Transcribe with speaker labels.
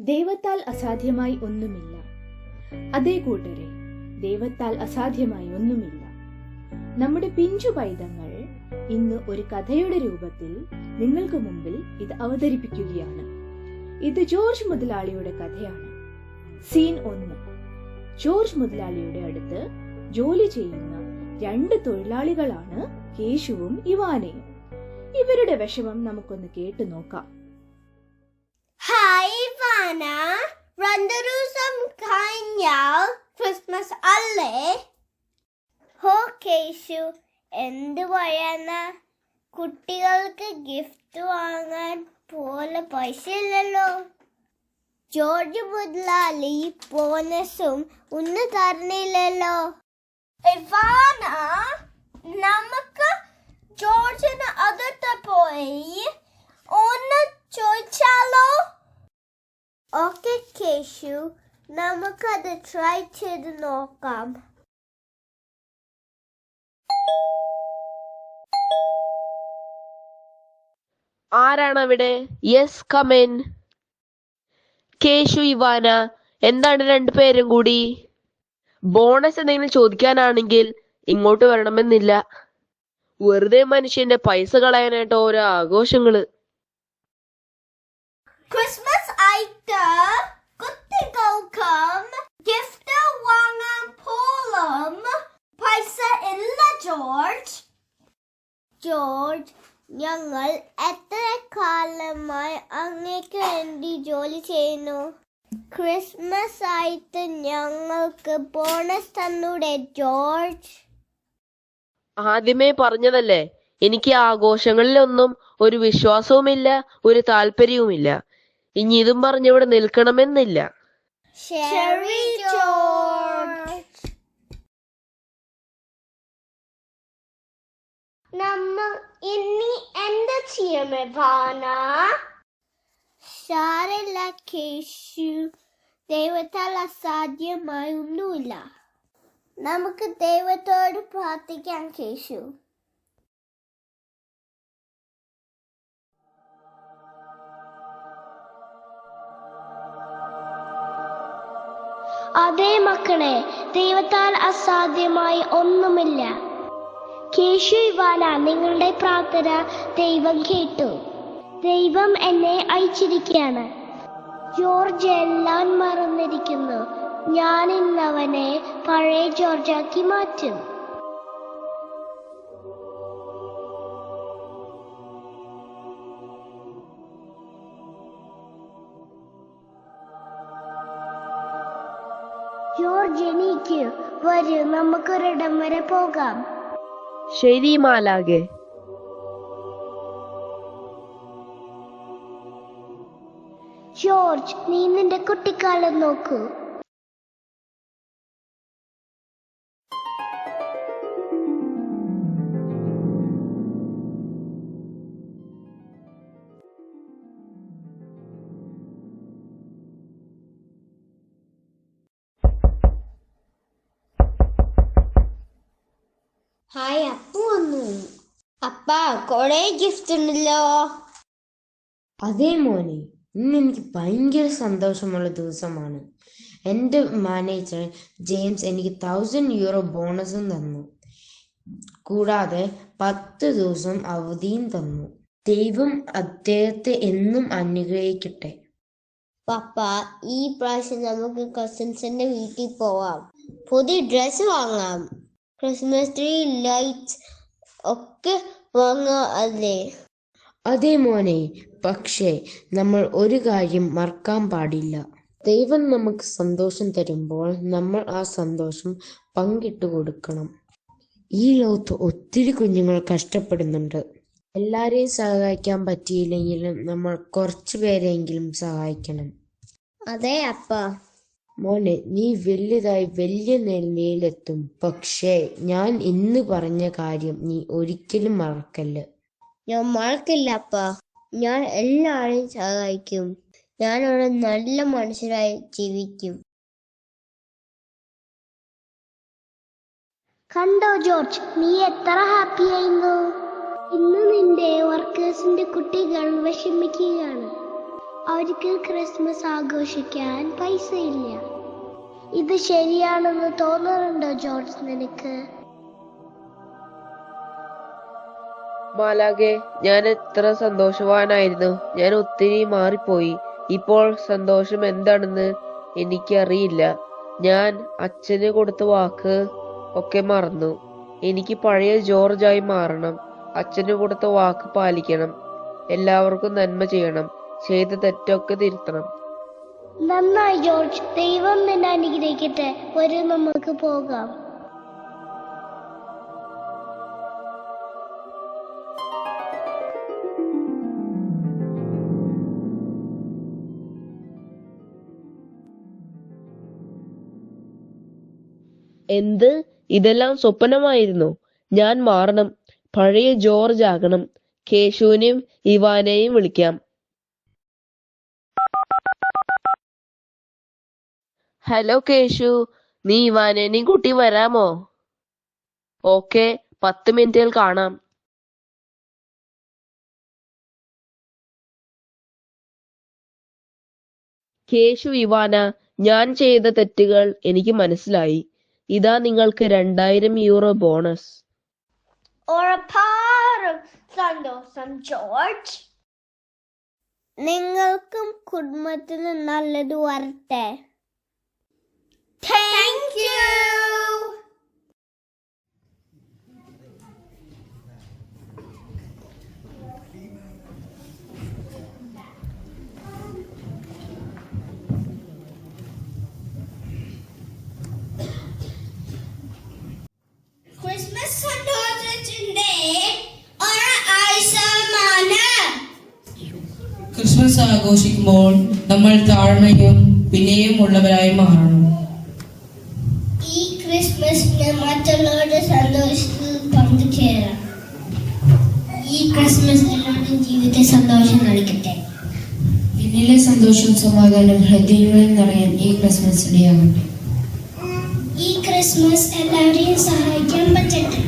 Speaker 1: ദൈവത്താൽ അസാധ്യമായി ഒന്നുമില്ല. അതേ കൂട്ടരെ, ദൈവത്താൽ അസാധ്യമായി ഒന്നുമില്ല. നമ്മുടെ പിഞ്ചു പൈതങ്ങൾ ഇന്ന് ഒരു കഥയുടെ രൂപത്തിൽ നിങ്ങൾക്ക് മുമ്പിൽ ഇത് അവതരിപ്പിക്കുകയാണ്. ഇത് ജോർജ് മുതലാളിയുടെ കഥയാണ്. സീൻ 1. ജോർജ് മുതലാളിയുടെ അടുത്ത് ജോലി ചെയ്യുന്ന 2 തൊഴിലാളികളാണ് കേശുവും ഇവാനയും. ഇവരുടെ വിഷമം നമുക്കൊന്ന് കേട്ടു നോക്കാം.
Speaker 2: ഹായ് ഇവാന, 2 ദിവസം കഴിഞ്ഞാൽ ക്രിസ്മസ് അല്ലേ? ഹോ കേശു, എന്ത് പറയാന, കുട്ടികൾക്ക് ഗിഫ്റ്റ് വാങ്ങാൻ പോലെ പൈസ ഇല്ലല്ലോ. ജോർജ് മുതലാളി ബോണസും ഒന്നും തരണില്ലല്ലോ. ഇവാന, നമുക്ക് ജോർജിന് അടുത്ത് പോയി ഒന്ന് ചോദിച്ചാലോ? ഓക്കെ കേശു, നമുക്കത് ട്രൈ ചെയ്ത് നോക്കാം.
Speaker 3: ആരാണ് അവിടെ? Yes, come in. കേശു, ഇവാന, എന്താണ് 2 പേരും കൂടി? ബോണസ് എന്തെങ്കിലും ചോദിക്കാനാണെങ്കിൽ ഇങ്ങോട്ട് വരണമെന്നില്ല. വെറുതെ മനുഷ്യന്റെ പൈസ കളയാനായിട്ട് ഓരോ ആഘോഷങ്ങള്.
Speaker 2: ക്രിസ്മസ് ആയിട്ട് കുട്ടികൾക്കും ഗിഫ്റ്റ് വാങ്ങാൻ പോലും പൈസ ഇല്ല ജോർജ്. ജോർജ്, ഞങ്ങൾ എത്ര കാലമായി അങ്ങേക്ക് വേണ്ടി ജോലി ചെയ്യുന്നു. ക്രിസ്മസ് ആയിട്ട് ഞങ്ങൾക്ക് ബോണസ് തന്നൂടെ ജോർജ്?
Speaker 3: ആദ്യമേ പറഞ്ഞതല്ലേ, എനിക്ക് ആഘോഷങ്ങളിലൊന്നും ഒരു വിശ്വാസവുമില്ല, ഒരു താല്പര്യവുമില്ല. ഇനി ഇതും പറഞ്ഞിവിടെ നിൽക്കണമെന്നില്ല.
Speaker 2: ശരി ജോർജ്. നമ്മ ഇനി എന്താ ചെയ്യും ഇവാന? സാരമില്ല കേശു, ദൈവത്താൽ അസാധ്യമായി ഒന്നുമില്ല. നമുക്ക് ദൈവത്തോട് പ്രാർത്ഥിക്കാം കേശു.
Speaker 4: അതേ മക്കളെ, ദൈവത്താൽ അസാധ്യമായി ഒന്നുമില്ല. കേശു, ഇവാന, നിങ്ങളുടെ പ്രാർത്ഥന ദൈവം കേട്ടു. ദൈവം എന്നെ അയച്ചിരിക്കുകയാണ്. ജോർജ് എല്ലാം മറന്നിരിക്കുന്നു. ഞാൻ ഇന്നവനെ പഴയ ജോർജാക്കി മാറ്റും. ജോർജ്, എനിക്ക് വരൂ, നമുക്കൊരിടം വരെ പോകാം.
Speaker 3: ശരി മാലാകെ.
Speaker 4: ജോർജ്, നീ നിന്റെ കുട്ടിക്കാലം നോക്കൂ.
Speaker 2: ഹായ്, അപ്പു വന്നു. അപ്പ, കൊറേ ഗിഫ്റ്റ് ഉണ്ടല്ലോ.
Speaker 5: അതേ മോനെ, ഇന്ന് എനിക്ക് ഭയങ്കര സന്തോഷമുള്ള ദിവസമാണ്. എൻ്റെ മാനേജർ ജെയിംസ് എനിക്ക് €1000 ബോണസും തന്നു. കൂടാതെ 10 ദിവസം അവധിയും തന്നു. ദൈവം അദ്ദേഹത്തെ എന്നും അനുഗ്രഹിക്കട്ടെ.
Speaker 2: പപ്പ, ഈ പ്രാവശ്യം നമുക്ക് കസിൻസിന്റെ വീട്ടിൽ പോവാം. പുതിയ ഡ്രസ് വാങ്ങാം. ക്രിസ്മസ് ട്രീ, ലൈറ്റ്സ് ഒക്കെ വാങ്ങാം അല്ലേ?
Speaker 5: അതേ മോനെ, പക്ഷേ നമ്മൾ ഒരു കാര്യം മറക്കാൻ പാടില്ല. ദൈവം നമുക്ക് സന്തോഷം തരുമ്പോൾ നമ്മൾ ആ സന്തോഷം പങ്കിട്ടു കൊടുക്കണം. ഈ ലോകത്ത് ഒത്തിരി കുഞ്ഞുങ്ങൾ കഷ്ടപ്പെടുന്നുണ്ട്. എല്ലാരെയും സഹായിക്കാൻ പറ്റിയില്ലെങ്കിലും നമ്മൾ കുറച്ചു പേരെങ്കിലും സഹായിക്കണം.
Speaker 2: അതെ അപ്പ.
Speaker 5: മോനെ, നീ വലുതായി വലിയ നിലയിലെത്തും. പക്ഷേ ഞാൻ ഇന്ന് പറഞ്ഞ കാര്യം നീ ഒരിക്കലും മറക്കല്ല്.
Speaker 2: ഞാൻ മറക്കില്ല അപ്പ. ഞാൻ എല്ലാവരെയും സഹായിക്കും. ഞാനൊരു നല്ല മനുഷ്യരായി ജീവിക്കും.
Speaker 4: കണ്ടോ ജോർജ്, നീ എത്ര ഹാപ്പി ആയിരുന്നു. ഇന്ന് നിന്റെ വർക്കേഴ്സിന്റെ കുട്ടികൾ വിഷമിക്കുകയാണ്. അവർക്ക് ക്രിസ്മസ് ആഘോഷിക്കാൻ പൈസ ഇല്ല. ഇത് ശരിയാണെന്ന് തോന്നുന്നുണ്ടോ ജോർജ് നിനക്ക്?
Speaker 3: മാലാഖെ, ഞാൻ എത്ര സന്തോഷവാനായിരുന്നു. ഞാൻ ഒത്തിരി മാറിപ്പോയി. ഇപ്പോൾ സന്തോഷം എന്താണെന്ന് എനിക്കറിയില്ല. ഞാൻ അച്ഛന് കൊടുത്ത വാക്ക് ഒക്കെ മറന്നു. എനിക്ക് പഴയ ജോർജായി മാറണം. അച്ഛന് കൊടുത്ത വാക്ക് പാലിക്കണം. എല്ലാവർക്കും നന്മ ചെയ്യണം. ചെയ്ത തെറ്റൊക്കെ തിരുത്തണം.
Speaker 4: നന്നായി ജോർജ്, ദൈവം നിന്നെ അനുഗ്രഹിക്കട്ടെ. വരൂ, നമുക്ക് പോകാം.
Speaker 3: എന്ത്? ഇതെല്ലാം സ്വപ്നമായിരുന്നു? ഞാൻ മാറണം. പഴയ ജോർജ് ആകണം. കേശുവിനെയും ഇവാനെയും വിളിക്കാം. ഹലോ കേശു, നീ ഇവാനെയും കൂട്ടി വരാമോ? ഓക്കെ, 10 മിനിറ്റിൽ കാണാം. കേശു, ഇവാന, ഞാൻ ചെയ്ത തെറ്റുകൾ എനിക്ക് മനസ്സിലായി. ഇതാ നിങ്ങൾക്ക് 2000 യൂറോ ബോണസ്.
Speaker 2: ഉറപ്പാറും സന്തോഷം ജോർജ്. നിങ്ങൾക്കും കുടുംബത്തിന് നല്ലത് വരട്ടെ. Thank you. ക്രിസ്മസ് സന്തോഷത്തിന്റെ ഒരാഴ്ചമാണ്.
Speaker 6: ക്രിസ്മസ് ആഘോഷിക്കുമ്പോൾ നമ്മൾ താഴ്മയും വിനയമുള്ളവരായി മാറണം.
Speaker 2: ഈ ക്രിസ്മസിന് മറ്റുള്ളവരുടെ സന്തോഷത്തിൽ പങ്കുചേരാം. ഈ ക്രിസ്മസ് എല്ലാവരുടെയും ജീവിതത്തിൽ സന്തോഷം നൽകട്ടെ.
Speaker 5: എന്നിലെ സന്തോഷവും സമാധാനവും ഹൃദയങ്ങളിൽ നിറയാൻ ഈ ക്രിസ്മസ് ഇടയാകട്ടെ.
Speaker 2: ഈ ക്രിസ്മസ് എല്ലാവരെയും സഹായിക്കാൻ പറ്റട്ടെ.